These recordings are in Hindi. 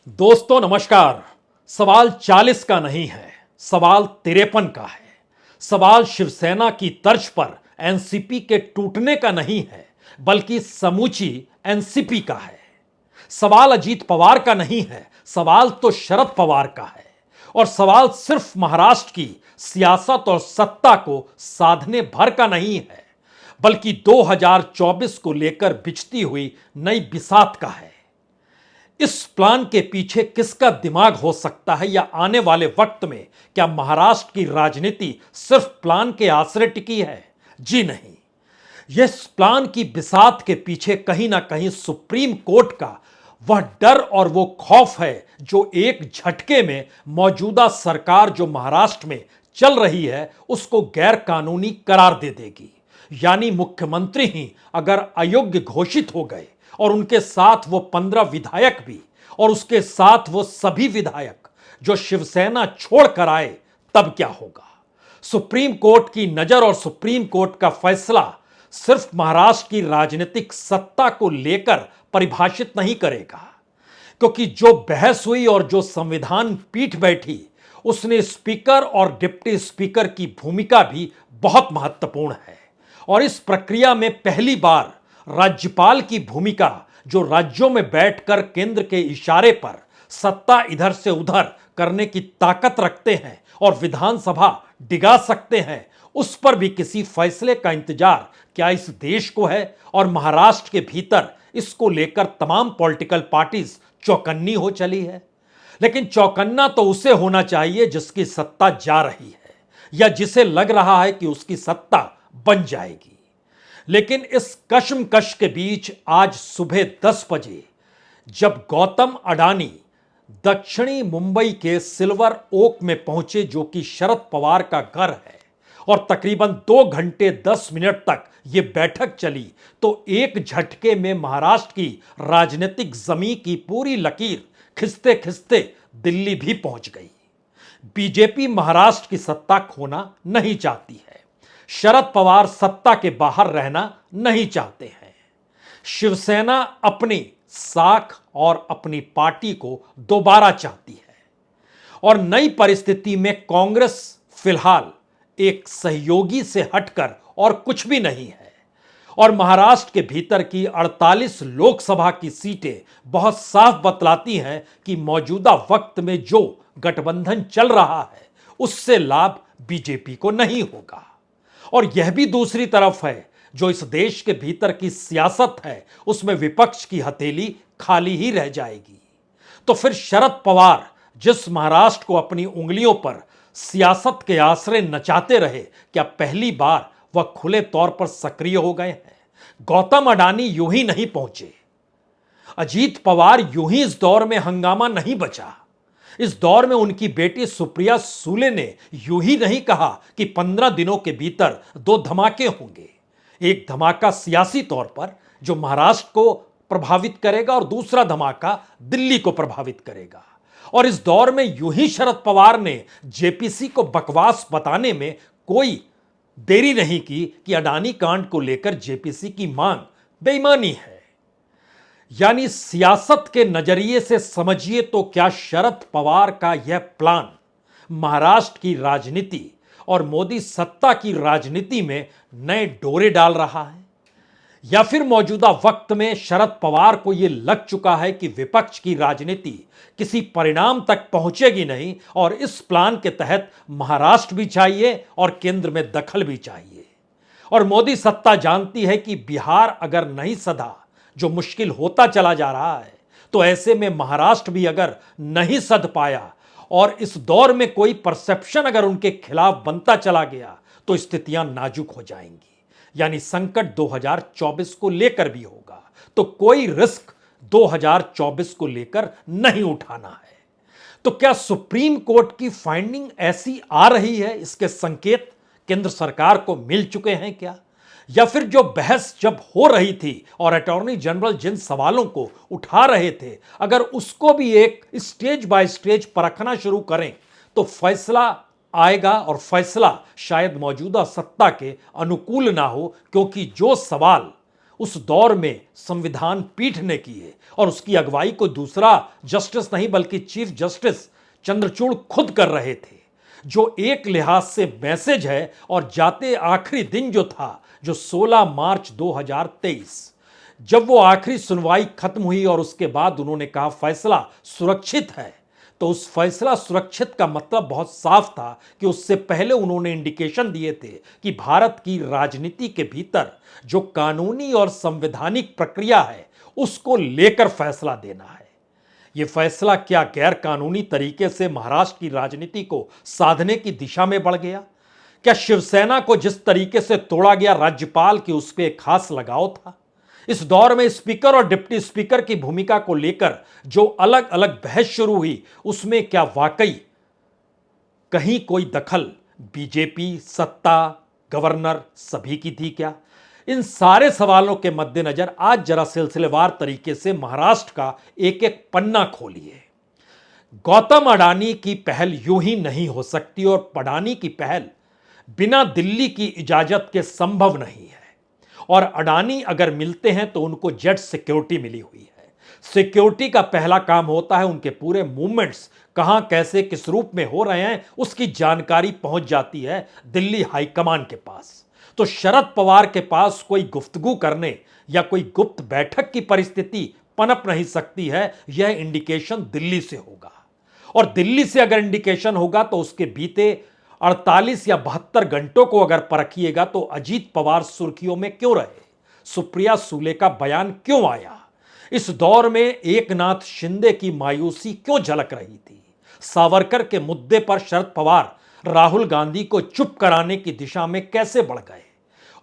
दोस्तों नमस्कार। सवाल 40 का नहीं है, सवाल 53 का है। सवाल शिवसेना की तर्ज पर एनसीपी के टूटने का नहीं है, बल्कि समूची एनसीपी का है। सवाल अजीत पवार का नहीं है, सवाल तो शरद पवार का है। और सवाल सिर्फ महाराष्ट्र की सियासत और सत्ता को साधने भर का नहीं है, बल्कि 2024 को लेकर बिछती हुई नई बिसात का है। इस प्लान के पीछे किसका दिमाग हो सकता है, या आने वाले वक्त में क्या महाराष्ट्र की राजनीति सिर्फ प्लान के आसरे टिकी है? जी नहीं। यह प्लान की बिसात के पीछे कहीं ना कहीं सुप्रीम कोर्ट का वह डर और वो खौफ है जो एक झटके में मौजूदा सरकार जो महाराष्ट्र में चल रही है उसको गैर कानूनी करार दे देगी। यानी मुख्यमंत्री ही अगर अयोग्य घोषित हो गए और उनके साथ वो 15 विधायक भी, और उसके साथ वो सभी विधायक जो शिवसेना छोड़ कर आए, तब क्या होगा? सुप्रीम कोर्ट की नजर और सुप्रीम कोर्ट का फैसला सिर्फ महाराष्ट्र की राजनीतिक सत्ता को लेकर परिभाषित नहीं करेगा, क्योंकि जो बहस हुई और जो संविधान पीठ बैठी उसने स्पीकर और डिप्टी स्पीकर की भूमिका भी बहुत महत्वपूर्ण है। और इस प्रक्रिया में पहली बार राज्यपाल की भूमिका, जो राज्यों में बैठकर केंद्र के इशारे पर सत्ता इधर से उधर करने की ताकत रखते हैं और विधानसभा डिगा सकते हैं, उस पर भी किसी फैसले का इंतजार क्या इस देश को है? और महाराष्ट्र के भीतर इसको लेकर तमाम पॉलिटिकल पार्टीज चौकन्नी हो चली है। लेकिन चौकन्ना तो उसे होना चाहिए जिसकी सत्ता जा रही है, या जिसे लग रहा है कि उसकी सत्ता बन जाएगी। लेकिन इस कश्मकश के बीच आज सुबह 10 बजे जब गौतम अडानी दक्षिणी मुंबई के सिल्वर ओक में पहुंचे, जो कि शरद पवार का घर है, और तकरीबन 2 घंटे 10 मिनट तक यह बैठक चली, तो एक झटके में महाराष्ट्र की राजनीतिक जमीन की पूरी लकीर खिंचते खिंचते दिल्ली भी पहुंच गई। बीजेपी महाराष्ट्र की सत्ता खोना नहीं चाहती है, शरद पवार सत्ता के बाहर रहना नहीं चाहते हैं। शिवसेना अपनी साख और अपनी पार्टी को दोबारा चाहती है, और नई परिस्थिति में कांग्रेस फिलहाल एक सहयोगी से हटकर और कुछ भी नहीं है। और महाराष्ट्र के भीतर की 48 लोकसभा की सीटें बहुत साफ बतलाती हैं कि मौजूदा वक्त में जो गठबंधन चल रहा है उससे लाभ बीजेपी को नहीं होगा। और यह भी दूसरी तरफ है, जो इस देश के भीतर की सियासत है उसमें विपक्ष की हथेली खाली ही रह जाएगी। तो फिर शरद पवार जिस महाराष्ट्र को अपनी उंगलियों पर सियासत के आसरे नचाते रहे, क्या पहली बार वह खुले तौर पर सक्रिय हो गए हैं? गौतम अडानी यूं ही नहीं पहुंचे, अजीत पवार यूं ही इस दौर में हंगामा नहीं बचा। इस दौर में उनकी बेटी सुप्रिया सूले ने यूं ही नहीं कहा कि 15 दिनों के भीतर 2 धमाके होंगे। एक धमाका सियासी तौर पर जो महाराष्ट्र को प्रभावित करेगा, और दूसरा धमाका दिल्ली को प्रभावित करेगा। और इस दौर में यूं ही शरद पवार ने जेपीसी को बकवास बताने में कोई देरी नहीं की कि अडानी कांड को लेकर जेपीसी की मांग बेईमानी है। यानी सियासत के नजरिए से समझिए तो क्या शरद पवार का यह प्लान महाराष्ट्र की राजनीति और मोदी सत्ता की राजनीति में नए डोरे डाल रहा है, या फिर मौजूदा वक्त में शरद पवार को यह लग चुका है कि विपक्ष की राजनीति किसी परिणाम तक पहुंचेगी नहीं, और इस प्लान के तहत महाराष्ट्र भी चाहिए और केंद्र में दखल भी चाहिए। और मोदी सत्ता जानती है कि बिहार अगर नहीं सधा, जो मुश्किल होता चला जा रहा है, तो ऐसे में महाराष्ट्र भी अगर नहीं सध पाया और इस दौर में कोई परसेप्शन अगर उनके खिलाफ बनता चला गया, तो स्थितियां नाजुक हो जाएंगी। यानी संकट 2024 को लेकर भी होगा, तो कोई रिस्क 2024 को लेकर नहीं उठाना है। तो क्या सुप्रीम कोर्ट की फाइंडिंग ऐसी आ रही है, इसके संकेत केंद्र सरकार को मिल चुके हैं क्या? या फिर जो बहस जब हो रही थी और अटॉर्नी जनरल जिन सवालों को उठा रहे थे, अगर उसको भी एक स्टेज बाय स्टेज परखना शुरू करें, तो फैसला आएगा, और फैसला शायद मौजूदा सत्ता के अनुकूल ना हो, क्योंकि जो सवाल उस दौर में संविधान पीठ ने किए और उसकी अगुवाई कोई दूसरा जस्टिस नहीं बल्कि चीफ जस्टिस चंद्रचूड़ खुद कर रहे थे, जो एक लिहाज से मैसेज है। और जाते आखिरी दिन जो था, जो 16 मार्च 2023, जब वो आखिरी सुनवाई खत्म हुई और उसके बाद उन्होंने कहा फैसला सुरक्षित है, तो उस फैसला सुरक्षित का मतलब बहुत साफ था कि उससे पहले उन्होंने इंडिकेशन दिए थे कि भारत की राजनीति के भीतर जो कानूनी और संवैधानिक प्रक्रिया है उसको लेकर फैसला देना है। यह फैसला क्या गैर कानूनी तरीके से महाराष्ट्र की राजनीति को साधने की दिशा में बढ़ गया? क्या शिवसेना को जिस तरीके से तोड़ा गया राज्यपाल की उस पर खास लगाव था? इस दौर में स्पीकर और डिप्टी स्पीकर की भूमिका को लेकर जो अलग अलग बहस शुरू हुई, उसमें क्या वाकई कहीं कोई दखल बीजेपी, सत्ता, गवर्नर सभी की थी क्या? इन सारे सवालों के मद्देनजर आज जरा सिलसिलेवार तरीके से महाराष्ट्र का एक एक पन्ना खोलिए। गौतम अडानी की पहल यूं ही नहीं हो सकती और अडानी की पहल बिना दिल्ली की इजाजत के संभव नहीं है। और अडानी अगर मिलते हैं तो उनको जेट सिक्योरिटी मिली हुई है। सिक्योरिटी का पहला काम होता है उनके पूरे मूवमेंट्स कहां, कैसे, किस रूप में हो रहे हैं उसकी जानकारी पहुंच जाती है दिल्ली हाईकमान के पास। तो शरद पवार के पास कोई गुफ्तगू करने या कोई गुप्त बैठक की परिस्थिति पनप नहीं सकती है। यह इंडिकेशन दिल्ली से होगा और दिल्ली से अगर इंडिकेशन होगा तो उसके बीते 48 या 72 घंटों को अगर परखिएगा तो अजीत पवार सुर्खियों में क्यों रहे, सुप्रिया सूले का बयान क्यों आया, इस दौर में एकनाथ शिंदे की मायूसी क्यों झलक रही थी, सावरकर के मुद्दे पर शरद पवार राहुल गांधी को चुप कराने की दिशा में कैसे बढ़ गए,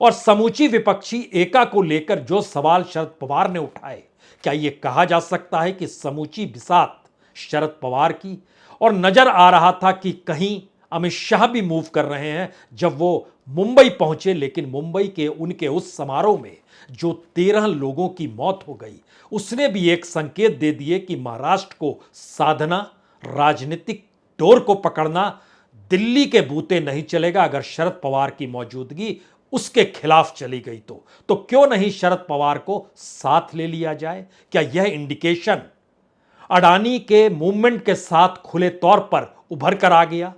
और समूची विपक्षी एका को लेकर जो सवाल शरद पवार ने उठाए, क्या यह कहा जा सकता है कि समूची बिसात शरद पवार की? और नजर आ रहा था कि कहीं अमित शाह भी मूव कर रहे हैं जब वो मुंबई पहुंचे, लेकिन मुंबई के उनके उस समारोह में जो 13 लोगों की मौत हो गई, उसने भी एक संकेत दे दिए कि महाराष्ट्र को साधना, राजनीतिक डोर को पकड़ना दिल्ली के बूते नहीं चलेगा। अगर शरद पवार की मौजूदगी उसके खिलाफ चली गई तो क्यों नहीं शरद पवार को साथ ले लिया जाए? क्या यह इंडिकेशन अडानी के मूवमेंट के साथ खुले तौर पर उभर कर आ गया?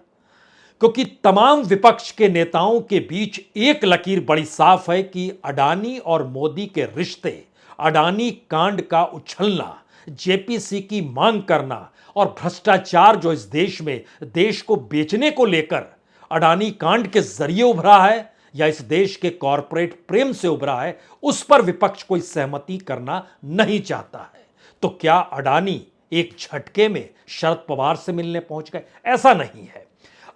क्योंकि तमाम विपक्ष के नेताओं के बीच एक लकीर बड़ी साफ है कि अडानी और मोदी के रिश्ते, अडानी कांड का उछलना, जेपीसी की मांग करना और भ्रष्टाचार जो इस देश में देश को बेचने को लेकर अडानी कांड के जरिए उभरा है या इस देश के कॉरपोरेट प्रेम से उभरा है, उस पर विपक्ष कोई सहमति करना नहीं चाहता है। तो क्या अडानी एक झटके में शरद पवार से मिलने पहुंच गए? ऐसा नहीं है।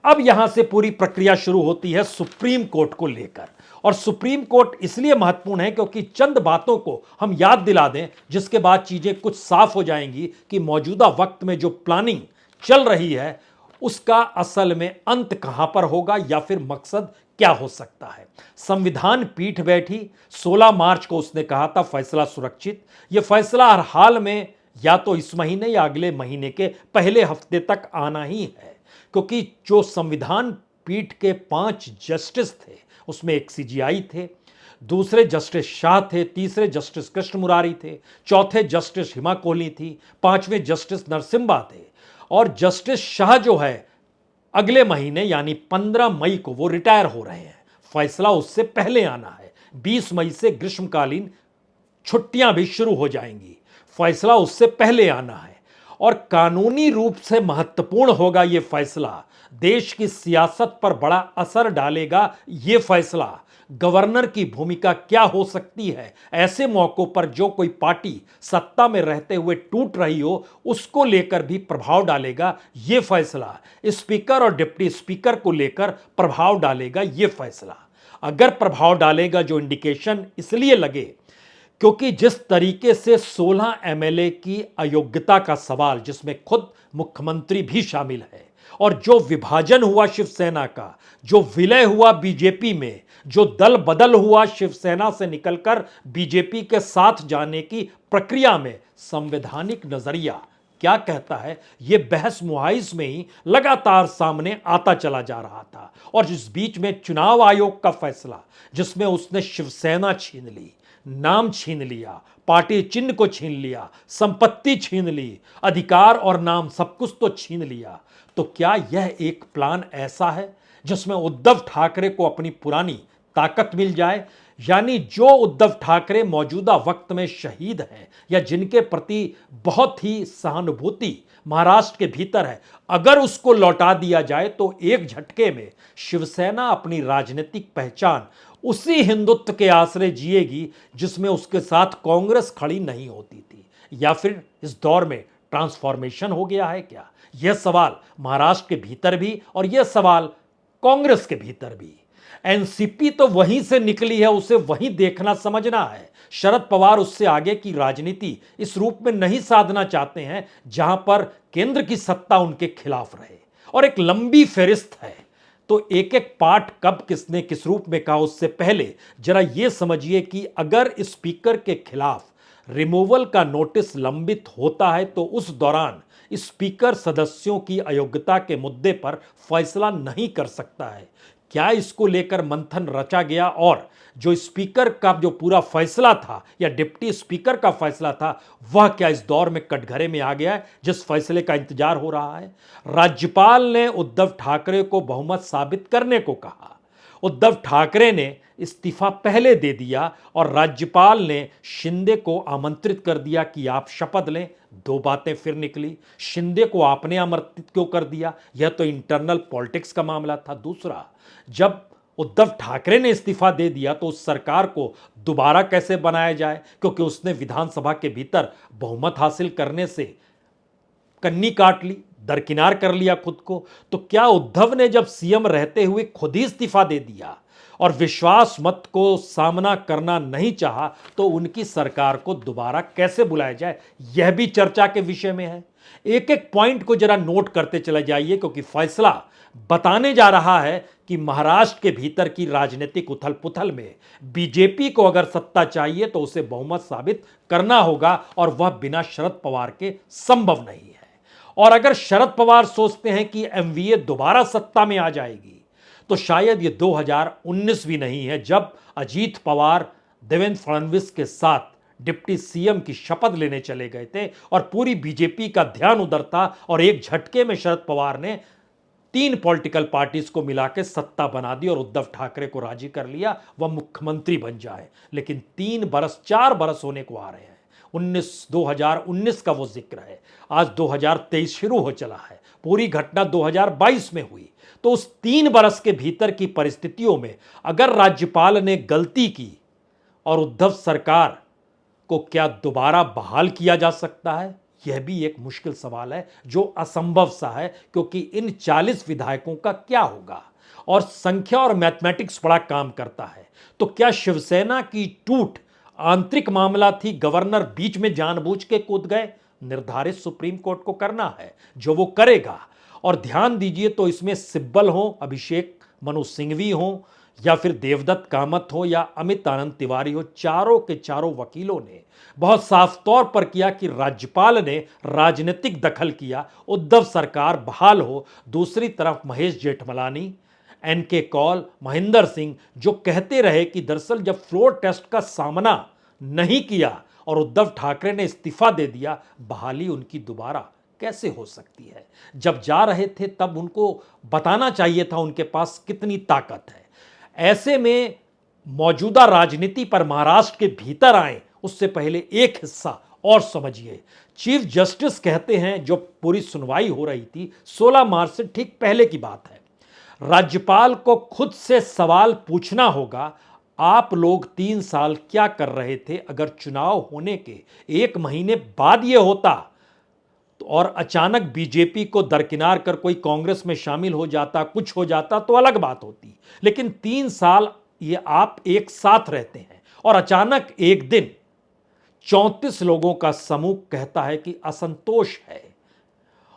अब यहां से पूरी प्रक्रिया शुरू होती है सुप्रीम कोर्ट को लेकर, और सुप्रीम कोर्ट इसलिए महत्वपूर्ण है क्योंकि चंद बातों को हम याद दिला दें जिसके बाद चीजें कुछ साफ हो जाएंगी कि मौजूदा वक्त में जो प्लानिंग चल रही है उसका असल में अंत कहां पर होगा या फिर मकसद क्या हो सकता है। संविधान पीठ बैठी, 16 मार्च को उसने कहा था फैसला सुरक्षित। यह फैसला हर हाल में या तो इस महीने या अगले महीने के पहले हफ्ते तक आना ही है, क्योंकि जो संविधान पीठ के 5 जस्टिस थे उसमें एक सीजीआई थे, दूसरे जस्टिस शाह थे, तीसरे जस्टिस कृष्ण मुरारी थे, चौथे जस्टिस हिमा कोहली थी, पांचवें जस्टिस नरसिम्हा थे। और जस्टिस शाह जो है अगले महीने यानी 15 मई को वो रिटायर हो रहे हैं। फैसला उससे पहले आना है। 20 मई से ग्रीष्मकालीन छुट्टियां भी शुरू हो जाएंगी। फैसला उससे पहले आना है और कानूनी रूप से महत्वपूर्ण होगा यह फैसला। देश की सियासत पर बड़ा असर डालेगा यह फैसला। गवर्नर की भूमिका क्या हो सकती है ऐसे मौकों पर जो कोई पार्टी सत्ता में रहते हुए टूट रही हो, उसको लेकर भी प्रभाव डालेगा यह फैसला। स्पीकर और डिप्टी स्पीकर को लेकर प्रभाव डालेगा यह फैसला। अगर प्रभाव डालेगा, जो इंडिकेशन इसलिए लगे क्योंकि जिस तरीके से 16 एमएलए की अयोग्यता का सवाल, जिसमें खुद मुख्यमंत्री भी शामिल है, और जो विभाजन हुआ शिवसेना का, जो विलय हुआ बीजेपी में, जो दल बदल हुआ शिवसेना से निकलकर बीजेपी के साथ जाने की प्रक्रिया में, संवैधानिक नजरिया क्या कहता है, यह बहस मुहाइज में ही लगातार सामने आता चला जा रहा था। और इस बीच में चुनाव आयोग का फैसला, जिसमें उसने शिवसेना छीन ली, नाम छीन लिया, पार्टी चिन्ह को छीन लिया, संपत्ति छीन ली, अधिकार और नाम सब कुछ तो छीन लिया, तो क्या यह एक प्लान ऐसा है जिसमें उद्धव ठाकरे को अपनी पुरानी ताकत मिल जाए? यानी जो उद्धव ठाकरे मौजूदा वक्त में शहीद हैं या जिनके प्रति बहुत ही सहानुभूति महाराष्ट्र के भीतर है, अगर उसको लौटा दिया जाए तो एक झटके में शिवसेना अपनी राजनीतिक पहचान उसी हिंदुत्व के आश्रय जिएगी जिसमें उसके साथ कांग्रेस खड़ी नहीं होती थी। या फिर इस दौर में ट्रांसफॉर्मेशन हो गया है क्या? यह सवाल महाराष्ट्र के भीतर भी और यह सवाल कांग्रेस के भीतर भी। एनसीपी तो वहीं से निकली है, उसे वहीं देखना समझना है। शरद पवार उससे आगे की राजनीति इस रूप में नहीं साधना चाहते हैं जहां पर केंद्र की सत्ता उनके खिलाफ रहे, और एक लंबी फेरिस्त है। तो एक एक पार्ट कब किसने किस रूप में कहा, उससे पहले जरा यह समझिए कि अगर स्पीकर के खिलाफ रिमूवल का नोटिस लंबित होता है तो उस दौरान स्पीकर सदस्यों की अयोग्यता के मुद्दे पर फैसला नहीं कर सकता है। क्या इसको लेकर मंथन रचा गया और जो स्पीकर का जो पूरा फैसला था या डिप्टी स्पीकर का फैसला था, वह क्या इस दौर में कटघरे में आ गया है जिस फैसले का इंतजार हो रहा है? राज्यपाल ने उद्धव ठाकरे को बहुमत साबित करने को कहा। उद्धव ठाकरे ने इस्तीफा पहले दे दिया और राज्यपाल ने शिंदे को आमंत्रित कर दिया कि आप शपथ लें। दो बातें फिर निकली। शिंदे को आपने आमंत्रित क्यों कर दिया? यह तो इंटरनल पॉलिटिक्स का मामला था। दूसरा, जब उद्धव ठाकरे ने इस्तीफा दे दिया तो उस सरकार को दोबारा कैसे बनाया जाए, क्योंकि उसने विधानसभा के भीतर बहुमत हासिल करने से कन्नी काट ली, दरकिनार कर लिया खुद को। तो क्या उद्धव ने जब सीएम रहते हुए खुद ही इस्तीफा दे दिया और विश्वास मत को सामना करना नहीं चाहा, तो उनकी सरकार को दोबारा कैसे बुलाया जाए, यह भी चर्चा के विषय में है। एक एक पॉइंट को जरा नोट करते चले जाइए, क्योंकि फैसला बताने जा रहा है कि महाराष्ट्र के भीतर की राजनीतिक उथल पुथल में बीजेपी को अगर सत्ता चाहिए तो उसे बहुमत साबित करना होगा, और वह बिना शरद पवार के संभव नहीं है। और अगर शरद पवार सोचते हैं कि एमवीए दोबारा सत्ता में आ जाएगी, तो शायद ये 2019 भी नहीं है, जब अजीत पवार देवेंद्र फडणवीस के साथ डिप्टी सीएम की शपथ लेने चले गए थे और पूरी बीजेपी का ध्यान उधर था, और एक झटके में शरद पवार ने 3 पॉलिटिकल पार्टीज को मिला के सत्ता बना दी और उद्धव ठाकरे को राजी कर लिया वह मुख्यमंत्री बन जाए। लेकिन 3 बरस 4 बरस होने को आ रहे हैं। 2019 का वो जिक्र है। आज 2023 शुरू हो चला है। पूरी घटना 2022 में हुई। तो उस 3 बरस के भीतर की परिस्थितियों में अगर राज्यपाल ने गलती की और उद्धव सरकार को क्या दोबारा बहाल किया जा सकता है, यह भी एक मुश्किल सवाल है जो असंभव सा है, क्योंकि इन 40 विधायकों का क्या होगा। और संख्या और मैथमेटिक्स बड़ा काम करता है। तो क्या शिवसेना की टूट आंतरिक मामला थी, गवर्नर बीच में जानबूझ के कूद गए? निर्धारित सुप्रीम कोर्ट को करना है, जो वो करेगा। और ध्यान दीजिए, तो इसमें सिब्बल हो, अभिषेक मनु सिंघवी हो, या फिर देवदत्त कामत हो, या अमित आनंद तिवारी हो, चारों के चारों वकीलों ने बहुत साफ तौर पर किया कि राज्यपाल ने राजनीतिक दखल किया, उद्धव सरकार बहाल हो। दूसरी तरफ महेश जेठमलानी, एनके कौल, महेंद्र सिंह जो कहते रहे कि दरअसल जब फ्लोर टेस्ट का सामना नहीं किया और उद्धव ठाकरे ने इस्तीफा दे दिया, बहाली उनकी दोबारा कैसे हो सकती है? जब जा रहे थे तब उनको बताना चाहिए था उनके पास कितनी ताकत है। ऐसे में मौजूदा राजनीति पर महाराष्ट्र के भीतर आए उससे पहले एक हिस्सा और समझिए। चीफ जस्टिस कहते हैं, जो पूरी सुनवाई हो रही थी 16 मार्च से ठीक पहले की बात है, राज्यपाल को खुद से सवाल पूछना होगा, आप लोग 3 साल क्या कर रहे थे? अगर चुनाव होने के 1 महीने बाद यह होता और अचानक बीजेपी को दरकिनार कर कोई कांग्रेस में शामिल हो जाता, कुछ हो जाता, तो अलग बात होती। लेकिन 3 साल ये आप एक साथ रहते हैं और अचानक एक दिन 34 लोगों का समूह कहता है कि असंतोष है,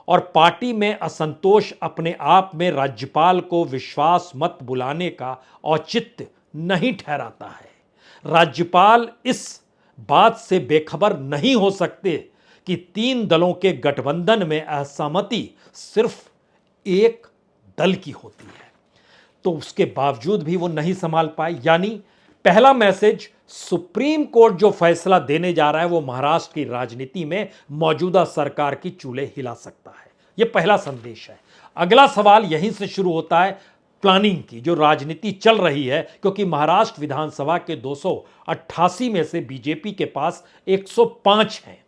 और पार्टी में असंतोष अपने आप में राज्यपाल को विश्वास मत बुलाने का औचित्य नहीं ठहराता है। राज्यपाल इस बात से बेखबर नहीं हो सकते कि 3 दलों के गठबंधन में असहमति सिर्फ एक दल की होती है, तो उसके बावजूद भी वो नहीं संभाल पाए। यानी पहला मैसेज, सुप्रीम कोर्ट जो फैसला देने जा रहा है वो महाराष्ट्र की राजनीति में मौजूदा सरकार की चूल्हे हिला सकता है। यह पहला संदेश है। अगला सवाल यहीं से शुरू होता है, प्लानिंग की जो राजनीति चल रही है, क्योंकि महाराष्ट्र विधानसभा के 288 में से बीजेपी के पास 105 हैं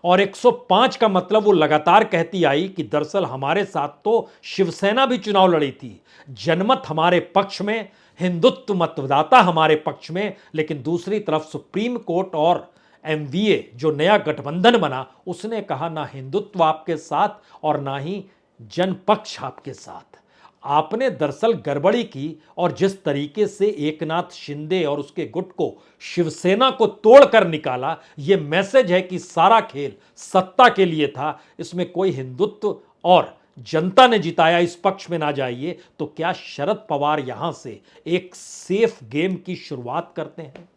और 105 का मतलब वो लगातार कहती आई कि दरअसल हमारे साथ तो शिवसेना भी चुनाव लड़ी थी, जनमत हमारे पक्ष में, हिंदुत्व मतदाता हमारे पक्ष में, लेकिन दूसरी तरफ सुप्रीम कोर्ट और एमवीए जो नया गठबंधन बना उसने कहा ना हिंदुत्व आपके साथ और ना ही जनपक्ष आपके साथ। आपने दरअसल गड़बड़ी की और जिस तरीके से एकनाथ शिंदे और उसके गुट को शिवसेना को तोड़कर निकाला, यह मैसेज है कि सारा खेल सत्ता के लिए था, इसमें कोई हिंदुत्व और जनता ने जिताया इस पक्ष में ना जाइए। तो क्या शरद पवार यहां से एक सेफ गेम की शुरुआत करते हैं?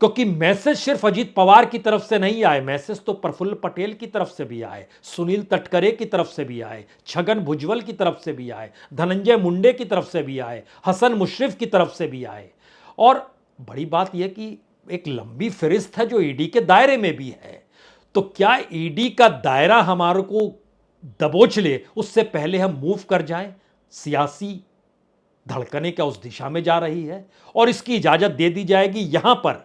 क्योंकि मैसेज सिर्फ अजीत पवार की तरफ से नहीं आए, मैसेज तो प्रफुल्ल पटेल की तरफ से भी आए, सुनील तटकरे की तरफ से भी आए, छगन भुजबल की तरफ से भी आए, धनंजय मुंडे की तरफ से भी आए, हसन मुशर्रफ की तरफ से भी आए। और बड़ी बात यह कि एक लंबी फहरिस्त है जो ईडी के दायरे में भी है। तो क्या ईडी का दायरा हमारे को दबोच ले उससे पहले हम मूव कर जाएं? सियासी धड़कने क्या उस दिशा में जा रही है और इसकी इजाजत दे दी जाएगी? यहां पर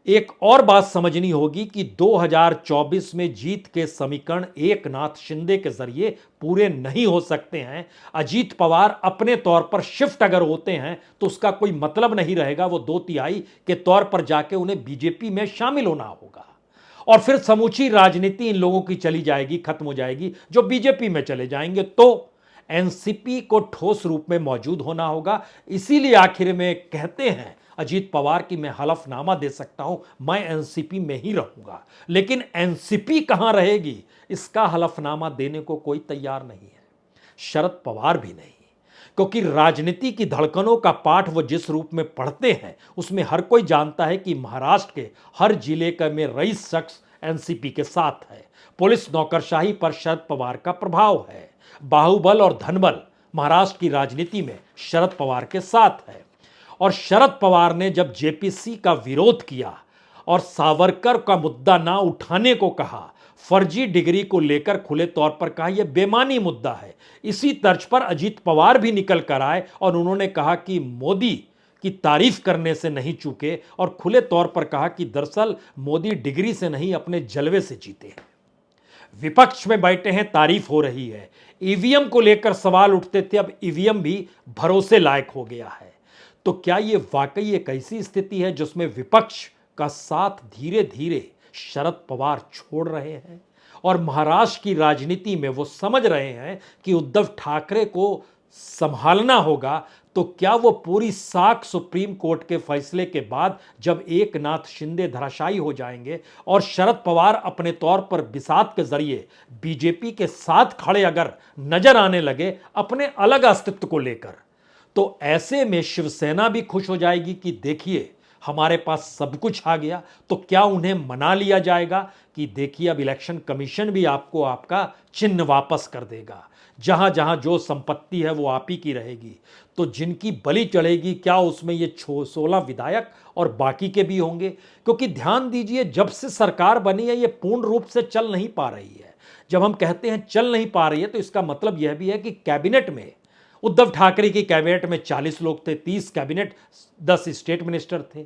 एक और बात समझनी होगी कि 2024 में जीत के समीकरण एकनाथ शिंदे के जरिए पूरे नहीं हो सकते हैं। अजीत पवार अपने तौर पर शिफ्ट अगर होते हैं तो उसका कोई मतलब नहीं रहेगा, वो 2/3 के तौर पर जाके उन्हें बीजेपी में शामिल होना होगा और फिर समूची राजनीति इन लोगों की चली जाएगी, खत्म हो जाएगी, जो बीजेपी में चले जाएंगे। तो एनसीपी को ठोस रूप में मौजूद होना होगा। इसीलिए आखिर में कहते हैं अजीत पवार की मैं हलफनामा दे सकता हूं, मैं एनसीपी में ही रहूंगा, लेकिन एनसीपी कहां रहेगी इसका हलफनामा देने को कोई तैयार नहीं है, शरद पवार भी नहीं। क्योंकि राजनीति की धड़कनों का पाठ वो जिस रूप में पढ़ते हैं उसमें हर कोई जानता है कि महाराष्ट्र के हर जिले का में रईस शख्स एनसीपी के साथ है। पुलिस नौकरशाही पर शरद पवार का प्रभाव है, बाहुबल और धनबल महाराष्ट्र की राजनीति में शरद पवार के साथ है। और शरद पवार ने जब जेपीसी का विरोध किया और सावरकर का मुद्दा ना उठाने को कहा, फर्जी डिग्री को लेकर खुले तौर पर कहा यह बेमानी मुद्दा है, इसी तर्ज पर अजीत पवार भी निकल कर आए और उन्होंने कहा कि मोदी की तारीफ करने से नहीं चूके और खुले तौर पर कहा कि दरअसल मोदी डिग्री से नहीं अपने जलवे से जीते हैं। विपक्ष में बैठे हैं, तारीफ हो रही है। ईवीएम को लेकर सवाल उठते थे, अब ईवीएम भी भरोसे लायक हो गया है। तो क्या यह वाकई एक ऐसी स्थिति है जिसमें विपक्ष का साथ धीरे धीरे शरद पवार छोड़ रहे हैं और महाराष्ट्र की राजनीति में वो समझ रहे हैं कि उद्धव ठाकरे को संभालना होगा? तो क्या वो पूरी साख सुप्रीम कोर्ट के फैसले के बाद जब एकनाथ शिंदे धराशायी हो जाएंगे और शरद पवार अपने तौर पर बिसात के जरिए बीजेपी के साथ खड़े अगर नजर आने लगे अपने अलग अस्तित्व को लेकर, तो ऐसे में शिवसेना भी खुश हो जाएगी कि देखिए हमारे पास सब कुछ आ गया। तो क्या उन्हें मना लिया जाएगा कि देखिए अब इलेक्शन कमीशन भी आपको आपका चिन्ह वापस कर देगा, जहां जहां जो संपत्ति है वो आप ही की रहेगी। तो जिनकी बलि चढ़ेगी क्या उसमें ये 16 विधायक और बाकी के भी होंगे? क्योंकि ध्यान दीजिए जब से सरकार बनी है ये पूर्ण रूप से चल नहीं पा रही है। जब हम कहते हैं चल नहीं पा रही है तो इसका मतलब यह भी है कि कैबिनेट में उद्धव ठाकरे की कैबिनेट में 40 लोग थे, 30 कैबिनेट 10 स्टेट मिनिस्टर थे।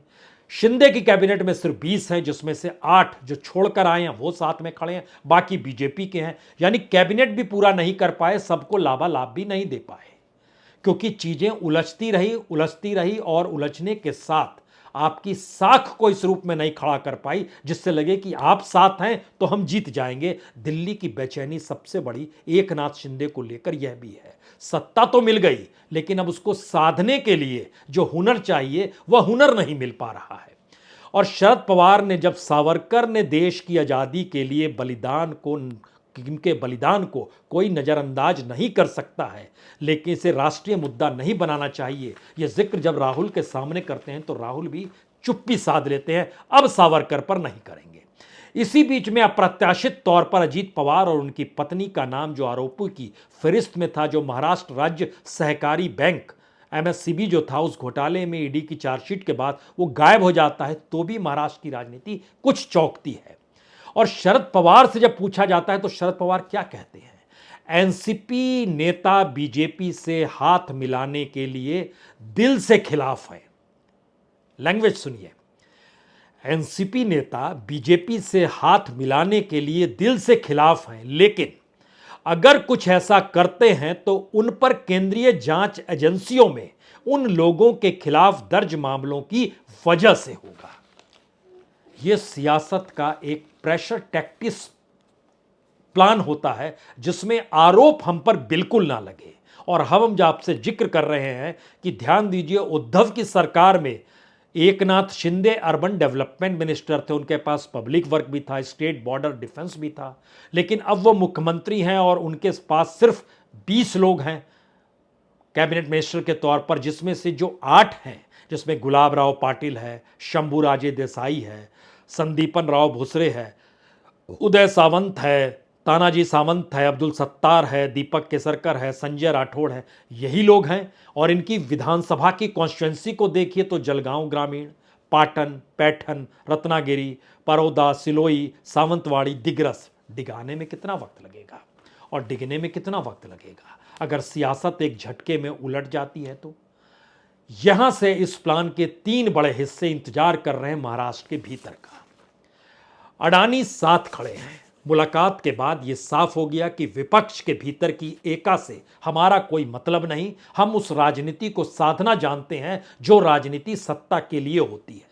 शिंदे की कैबिनेट में सिर्फ 20 हैं, जिसमें से 8 जो छोड़कर आए हैं वो साथ में खड़े हैं, बाकी बीजेपी के हैं। यानी कैबिनेट भी पूरा नहीं कर पाए, सबको लाभालाभ भी नहीं दे पाए, क्योंकि चीजें उलझती रही और उलझने के साथ आपकी साख को इस रूप में नहीं खड़ा कर पाई जिससे लगे कि आप साथ हैं तो हम जीत जाएंगे। दिल्ली की बेचैनी सबसे बड़ी एकनाथ शिंदे को लेकर यह भी है। सत्ता तो मिल गई लेकिन अब उसको साधने के लिए जो हुनर चाहिए वह हुनर नहीं मिल पा रहा है। और शरद पवार ने जब सावरकर ने देश की आजादी के लिए इनके बलिदान को कोई नजरअंदाज नहीं कर सकता है, लेकिन इसे राष्ट्रीय मुद्दा नहीं बनाना चाहिए, यह जिक्र जब राहुल के सामने करते हैं तो राहुल भी चुप्पी साध लेते हैं, अब सावरकर पर नहीं करेंगे। इसी बीच में अप्रत्याशित तौर पर अजीत पवार और उनकी पत्नी का नाम जो आरोपों की फहरिस्त में था, जो महाराष्ट्र राज्य सहकारी बैंक एमएससीबी जो था उस घोटाले में ईडी की चार्जशीट के बाद वो गायब हो जाता है, तो भी महाराष्ट्र की राजनीति कुछ चौंकती है। और शरद पवार से जब पूछा जाता है तो शरद पवार क्या कहते हैं? एनसीपी नेता बीजेपी से हाथ मिलाने के लिए दिल से खिलाफ है। लैंग्वेज सुनिए, एनसीपी नेता बीजेपी से हाथ मिलाने के लिए दिल से खिलाफ हैं, लेकिन अगर कुछ ऐसा करते हैं तो उन पर केंद्रीय जांच एजेंसियों में उन लोगों के खिलाफ दर्ज मामलों की वजह से होगा। यह सियासत का एक प्रेशर टैक्टिक्स प्लान होता है जिसमें आरोप हम पर बिल्कुल ना लगे। और हम जब आपसे जिक्र कर रहे हैं कि ध्यान दीजिए, उद्धव की सरकार में Eknath Shinde urban development minister थे, उनके पास पब्लिक वर्क भी था, स्टेट बॉर्डर डिफेंस भी था, लेकिन अब वो मुख्यमंत्री हैं और उनके पास सिर्फ 20 लोग हैं कैबिनेट मिनिस्टर के तौर पर, जिसमें से जो 8 हैं, जिसमें गुलाब राव पाटिल है, शंभू राजे देसाई है, संदीपन राव भुसरे है, उदय सावंत है, तानाजी सावंत है, अब्दुल सत्तार है, दीपक केसरकर है, संजय राठौड़ है, यही लोग हैं। और इनकी विधानसभा की कॉन्स्टिट्यूंसी को देखिए तो जलगांव ग्रामीण, पाटन, पैठन, रत्नागिरी, परौदा, सिलोई, सावंतवाड़ी, दिग्रस, डिगाने में कितना वक्त लगेगा और डिगने में कितना वक्त लगेगा अगर सियासत एक झटके में उलट जाती है तो। यहां से इस प्लान के 3 बड़े हिस्से इंतजार कर रहे हैं महाराष्ट्र के भीतर का। अडानी साथ खड़े हैं। मुलाकात के बाद यह साफ हो गया कि विपक्ष के भीतर की एका से हमारा कोई मतलब नहीं। हम उस राजनीति को साधना जानते हैं जो राजनीति सत्ता के लिए होती है,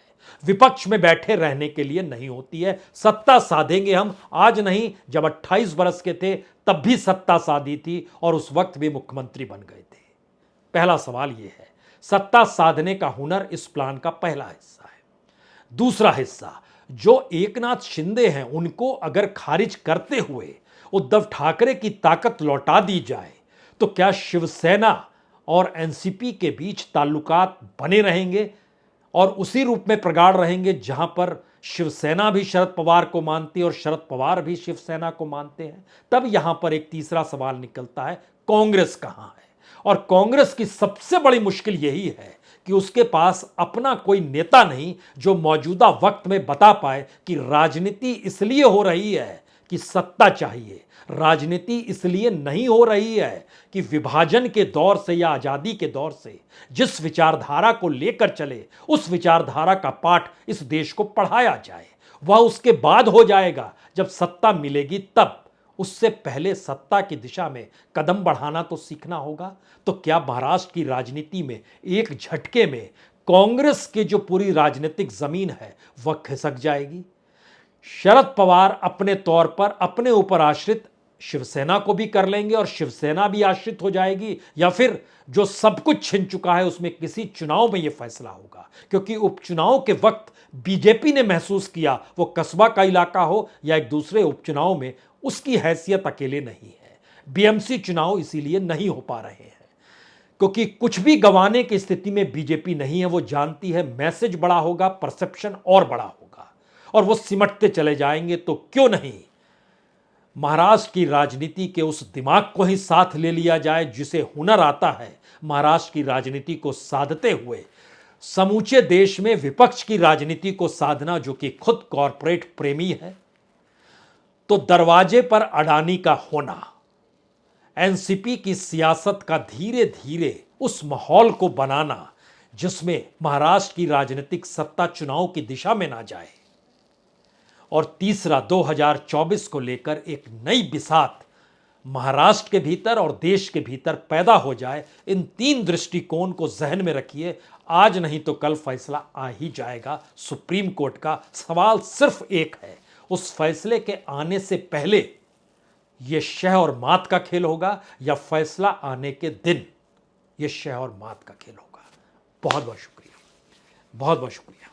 विपक्ष में बैठे रहने के लिए नहीं होती है। सत्ता साधेंगे हम, आज नहीं, जब 28 बरस के थे तब भी सत्ता साधी थी और उस वक्त भी मुख्यमंत्री बन गए थे। पहला सवाल यह है, सत्ता साधने का हुनर इस प्लान का पहला हिस्सा है। दूसरा हिस्सा, जो एकनाथ शिंदे हैं उनको अगर खारिज करते हुए उद्धव ठाकरे की ताकत लौटा दी जाए तो क्या शिवसेना और एनसीपी के बीच ताल्लुकात बने रहेंगे और उसी रूप में प्रगाढ़ रहेंगे जहां पर शिवसेना भी शरद पवार को मानती है और शरद पवार भी शिवसेना को मानते हैं? तब यहां पर एक तीसरा सवाल निकलता है, कांग्रेस कहां है? और कांग्रेस की सबसे बड़ी मुश्किल यही है कि उसके पास अपना कोई नेता नहीं जो मौजूदा वक्त में बता पाए कि राजनीति इसलिए हो रही है कि सत्ता चाहिए, राजनीति इसलिए नहीं हो रही है कि विभाजन के दौर से या आजादी के दौर से जिस विचारधारा को लेकर चले उस विचारधारा का पाठ इस देश को पढ़ाया जाए। वह उसके बाद हो जाएगा जब सत्ता मिलेगी तब। उससे पहले सत्ता की दिशा में कदम बढ़ाना तो सीखना होगा। तो क्या महाराष्ट्र की राजनीति में एक झटके में कांग्रेस की जो पूरी राजनीतिक जमीन है वह खिसक जाएगी? शरद पवार अपने तौर पर अपने ऊपर आश्रित शिवसेना को भी कर लेंगे और शिवसेना भी आश्रित हो जाएगी, या फिर जो सब कुछ छिन चुका है उसमें किसी चुनाव में यह फैसला होगा? क्योंकि उपचुनाव के वक्त बीजेपी ने महसूस किया, वो कस्बा का इलाका हो या एक दूसरे उपचुनाव में, उसकी हैसियत अकेले नहीं है। बीएमसी चुनाव इसीलिए नहीं हो पा रहे हैं क्योंकि कुछ भी गंवाने की स्थिति में बीजेपी नहीं है। वो जानती है मैसेज बड़ा होगा, परसेप्शन और बड़ा होगा और वो सिमटते चले जाएंगे। तो क्यों नहीं महाराष्ट्र की राजनीति के उस दिमाग को ही साथ ले लिया जाए जिसे हुनर आता है महाराष्ट्र की राजनीति को साधते हुए समूचे देश में विपक्ष की राजनीति को साधना, जो कि खुद कॉरपोरेट प्रेमी है। तो दरवाजे पर अडानी का होना एनसीपी की सियासत का धीरे धीरे उस माहौल को बनाना जिसमें महाराष्ट्र की राजनीतिक सत्ता चुनाव की दिशा में ना जाए। और तीसरा, 2024 को लेकर एक नई बिसात महाराष्ट्र के भीतर और देश के भीतर पैदा हो जाए। इन 3 दृष्टिकोण को जहन में रखिए। आज नहीं तो कल फैसला आ ही जाएगा सुप्रीम कोर्ट का। सवाल सिर्फ एक है, उस फैसले के आने से पहले यह शह और मात का खेल होगा या फैसला आने के दिन यह शह और मात का खेल होगा। बहुत बहुत शुक्रिया, बहुत बहुत शुक्रिया।